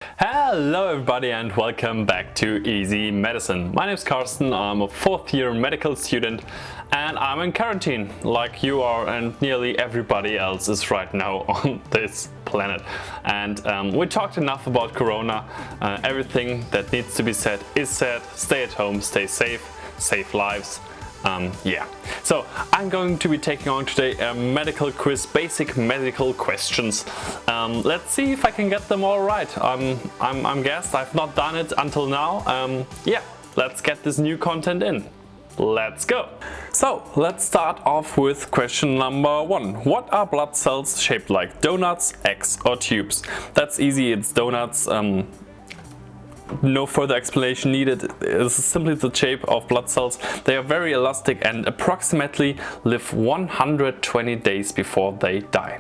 Hello everybody and welcome back to Easy Medicine. My name is Carsten, I'm a 4th year medical student and I'm in quarantine like you are and nearly everybody else is right now on this planet. And we talked enough about Corona. Everything that needs to be said is said. Stay at home, stay safe, save lives. So I'm going to be taking on today a medical quiz, basic medical questions. Let's see if I can get them all right. I'm guessed I've not done it until now. Let's get this new content in. Let's go. So let's start off with question number 1. What are blood cells shaped like? Donuts, eggs or tubes? That's easy, it's donuts. No further explanation needed. It's simply the shape of blood cells. They are very elastic and approximately live 120 days before they die.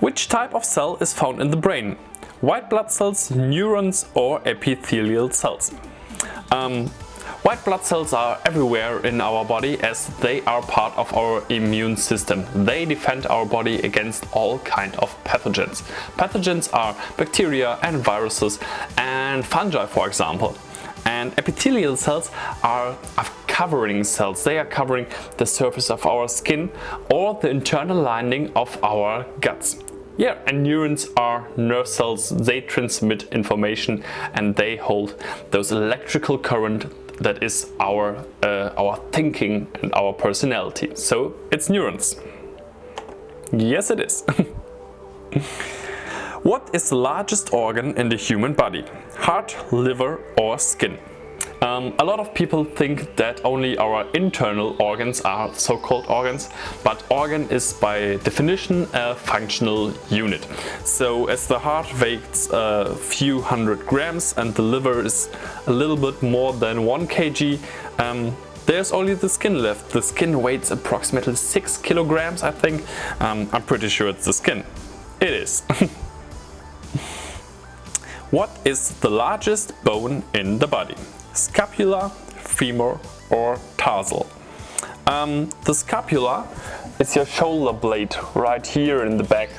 Which type of cell is found in the brain? White blood cells, neurons or epithelial cells? White blood cells are everywhere in our body as they are part of our immune system. They defend our body against all kinds of pathogens. Pathogens are bacteria and viruses and fungi, for example. And epithelial cells are covering cells. They are covering the surface of our skin or the internal lining of our guts. Yeah, and neurons are nerve cells. They transmit information and they hold those electrical current that is our thinking and our personality. So it's neurons. Yes, it is. What is the largest organ in the human body? Heart, liver or skin? A lot of people think that only our internal organs are so-called organs, but organ is by definition a functional unit. So as the heart weighs a few hundred grams and the liver is a little bit more than 1 kg, there's only the skin left. The skin weighs approximately 6 kilograms, I think. I'm pretty sure it's the skin. It is. What is the largest bone in the body? Scapula, femur or tarsal? The scapula is your shoulder blade right here in the back,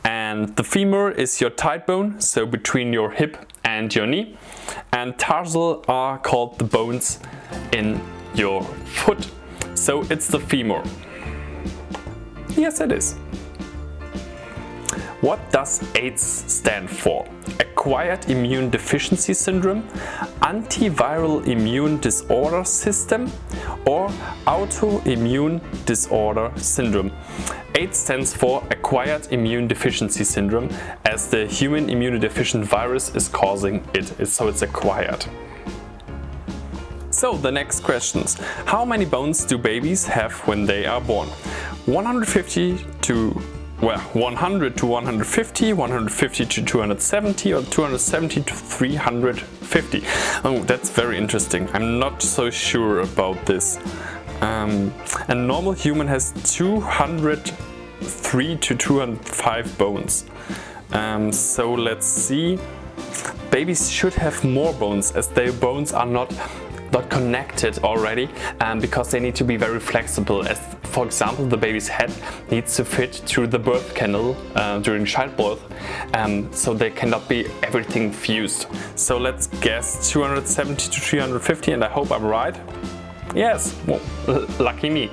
and the femur is your thigh bone, so between your hip and your knee, and tarsal are called the bones in your foot, so it's the femur. Yes, it is. What does AIDS stand for? Acquired immune deficiency syndrome, antiviral immune disorder system, or autoimmune disorder syndrome? AIDS stands for acquired immune deficiency syndrome as the human immunodeficient virus is causing it, so it's acquired. So the next questions. How many bones do babies have when they are born? 100 to 150, 150 to 270 or 270 to 350. Oh, that's very interesting. I'm not so sure about this. A normal human has 203 to 205 bones. So let's see. Babies should have more bones as their bones are not connected already, because they need to be very flexible, as for example the baby's head needs to fit through the birth canal during childbirth, so they cannot be everything fused. So let's guess 270 to 350 and I hope I'm right. Yes, well, lucky me.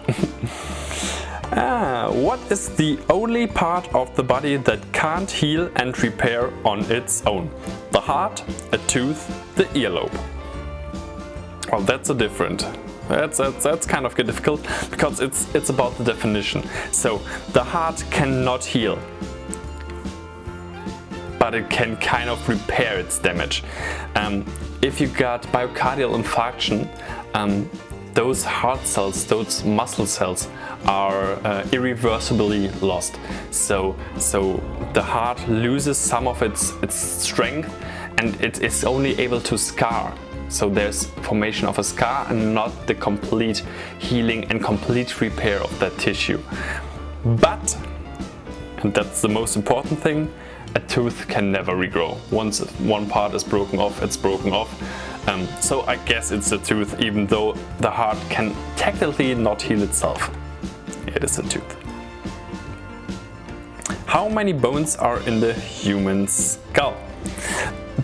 What is the only part of the body that can't heal and repair on its own? The heart, a tooth, the earlobe? Well, that's a different. That's kind of difficult because it's about the definition. So the heart cannot heal, but it can kind of repair its damage. If you got myocardial infarction, those heart cells, those muscle cells are irreversibly lost. So the heart loses some of its strength and it is only able to scar. So there's formation of a scar and not the complete healing and complete repair of that tissue. But, and that's the most important thing, a tooth can never regrow. Once one part is broken off, it's broken off. So I guess it's a tooth, even though the heart can technically not heal itself. It is a tooth. How many bones are in the human skull?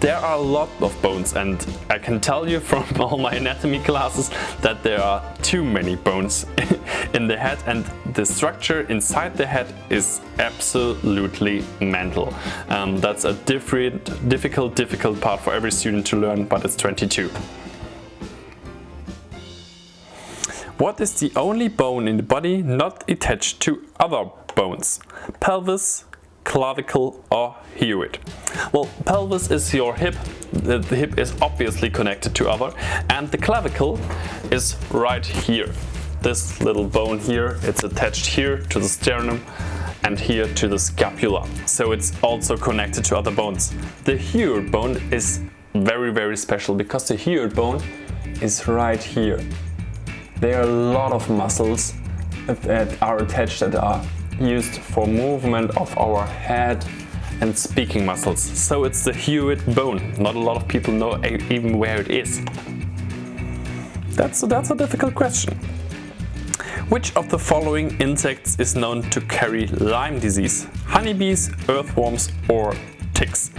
There are a lot of bones, and I can tell you from all my anatomy classes that there are too many bones in the head, and the structure inside the head is absolutely mental. That's a difficult part for every student to learn, but it's 22. What is the only bone in the body not attached to other bones? Pelvis, clavicle or hyoid? Well, pelvis is your hip. The hip is obviously connected to other, and the clavicle is right here. This little bone here, it's attached here to the sternum and here to the scapula. So it's also connected to other bones. The hyoid bone is very special because the hyoid bone is right here. There are a lot of muscles that are attached, that are used for movement of our head and speaking muscles. So it's the hyoid bone. Not a lot of people know even where it is. That's a difficult question. Which of the following insects is known to carry Lyme disease? Honeybees, earthworms or ticks?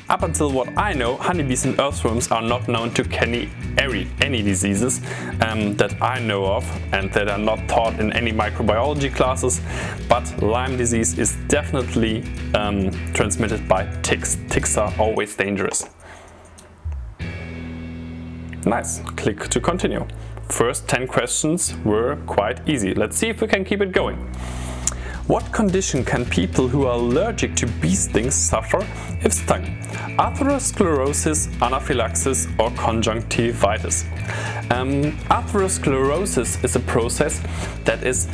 Up until what I know, honeybees and earthworms are not known to carry any diseases that I know of and that are not taught in any microbiology classes, but Lyme disease is definitely transmitted by ticks. Ticks are always dangerous. Nice, click to continue. First 10 questions were quite easy. Let's see if we can keep it going. What condition can people who are allergic to bee stings suffer if stung? Atherosclerosis, anaphylaxis or conjunctivitis? Atherosclerosis is a process that is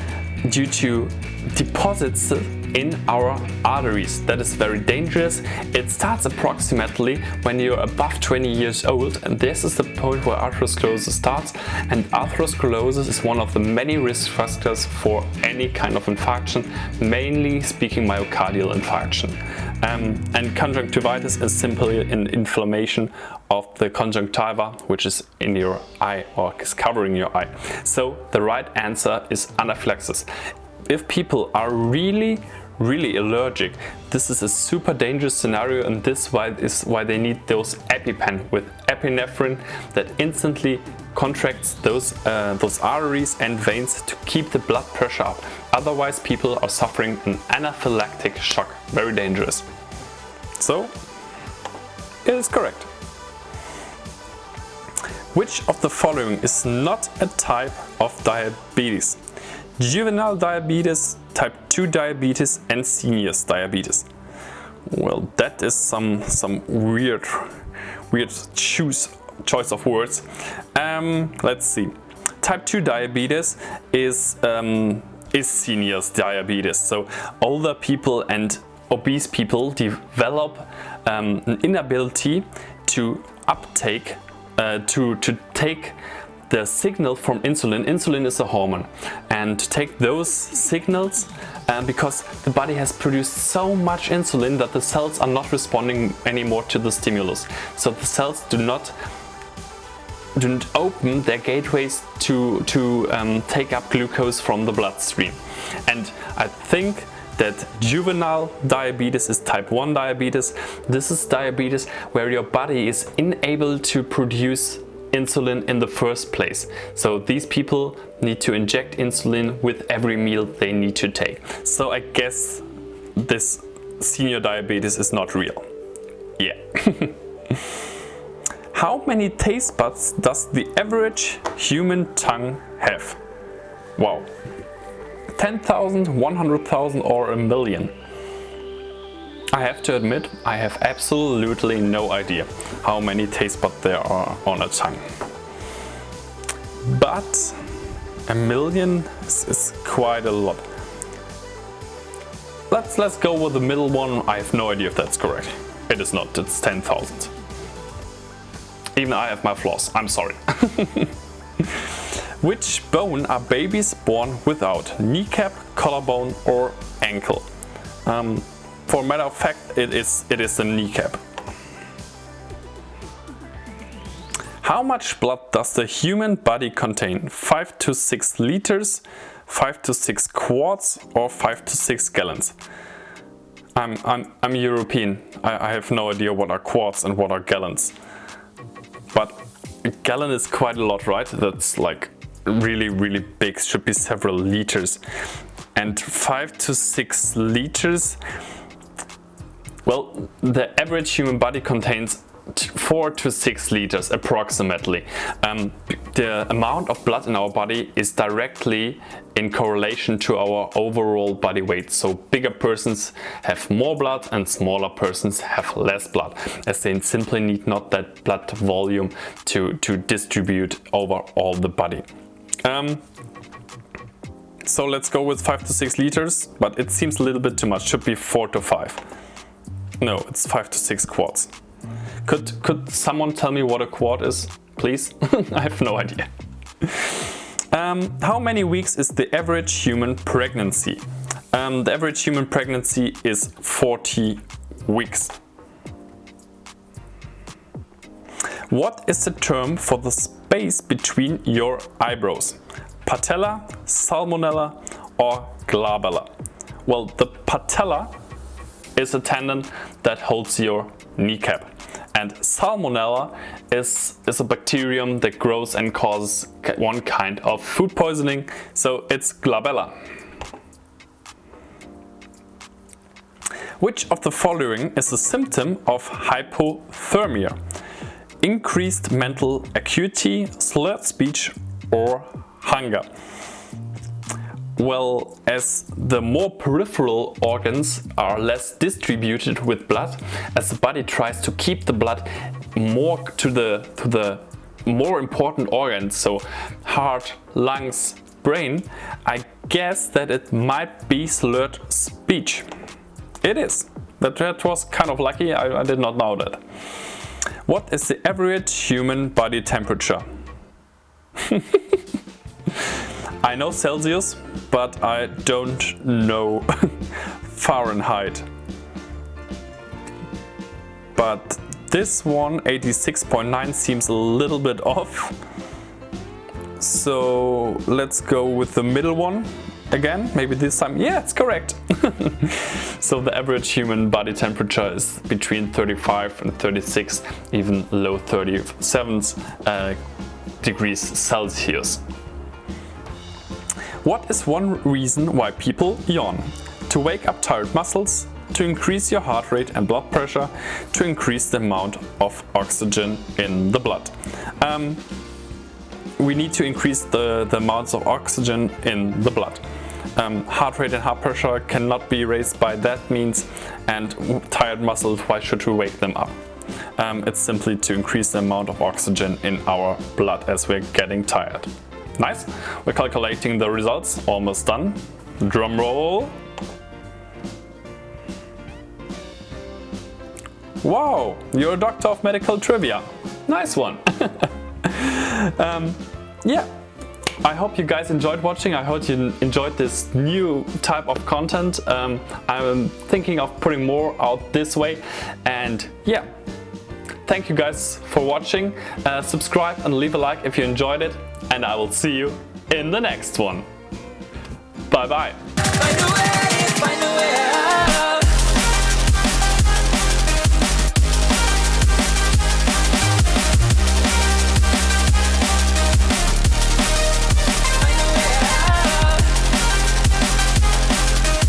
due to deposits in our arteries. That is very dangerous. It starts approximately when you're above 20 years old, and this is the point where atherosclerosis starts. And atherosclerosis is one of the many risk factors for any kind of infarction, mainly speaking myocardial infarction. And conjunctivitis is simply an inflammation of the conjunctiva, which is in your eye or is covering your eye. So the right answer is anaphylaxis. If people are really allergic, this is a super dangerous scenario, and this is why they need those EpiPen with epinephrine that instantly contracts those arteries and veins to keep the blood pressure up. Otherwise, people are suffering an anaphylactic shock. Very dangerous. So, it is correct. Which of the following is not a type of diabetes? Juvenile diabetes, type 2 diabetes and seniors diabetes. Well, that is some weird choice of words. Let's see. Type 2 diabetes is seniors diabetes. So older people and obese people develop an inability to uptake to take the signal from insulin. Insulin is a hormone, and to take those signals because the body has produced so much insulin that the cells are not responding anymore to the stimulus. So the cells do not open their gateways to take up glucose from the bloodstream. And I think that juvenile diabetes is type 1 diabetes. This is diabetes where your body is unable to produce insulin in the first place. So these people need to inject insulin with every meal they need to take. So I guess this senior diabetes is not real. Yeah. How many taste buds does the average human tongue have? Wow. 10,000, 100,000 or a million? I have to admit, I have absolutely no idea how many taste buds there are on a tongue. But a million is quite a lot. Let's go with the middle one. I have no idea if that's correct. It is not, it's 10,000. Even I have my flaws, I'm sorry. Which bone are babies born without? Kneecap, collarbone or ankle? For a matter of fact, it is the kneecap. How much blood does the human body contain? 5 to 6 liters, 5 to 6 quarts or 5 to 6 gallons? I'm European. I have no idea what are quarts and what are gallons. But a gallon is quite a lot, right? That's like really, really big, should be several liters. And 5 to 6 liters, well, the average human body contains 4 to 6 liters approximately. The amount of blood in our body is directly in correlation to our overall body weight. So bigger persons have more blood and smaller persons have less blood, as they simply need not that blood volume to distribute over all the body. So let's go with 5 to 6 liters, but it seems a little bit too much. Should be 4 to 5. No, it's 5 to 6 quarts. Could someone tell me what a quart is, please? I have no idea. How many weeks is the average human pregnancy? The average human pregnancy is 40 weeks. What is the term for the space between your eyebrows? Patella, salmonella, or glabella? Well, the patella is a tendon that holds your kneecap. And salmonella is a bacterium that grows and causes one kind of food poisoning, so it's glabella. Which of the following is a symptom of hypothermia? Increased mental acuity, slurred speech, or hunger? Well, as the more peripheral organs are less distributed with blood, as the body tries to keep the blood more to the more important organs, so heart, lungs, brain, I guess that it might be slurred speech. It is. That was kind of lucky, I did not know that. What is the average human body temperature? I know Celsius, but I don't know Fahrenheit. But this one, 86.9, seems a little bit off. So let's go with the middle one again. Maybe this time, yeah, it's correct. So the average human body temperature is between 35 and 36, even low 37 degrees Celsius. What is one reason why people yawn? To wake up tired muscles, to increase your heart rate and blood pressure, to increase the amount of oxygen in the blood. We need to increase the amounts of oxygen in the blood. Heart rate and heart pressure cannot be raised by that means, and tired muscles, why should we wake them up? It's simply to increase the amount of oxygen in our blood as we're getting tired. Nice, we're calculating the results, almost done. Drum roll. Wow, you're a doctor of medical trivia. Nice one. Yeah, I hope you guys enjoyed watching. I hope you enjoyed this new type of content. I'm thinking of putting more out this way. And yeah, thank you guys for watching. Subscribe and leave a like if you enjoyed it. And I will see you in the next one. Bye bye.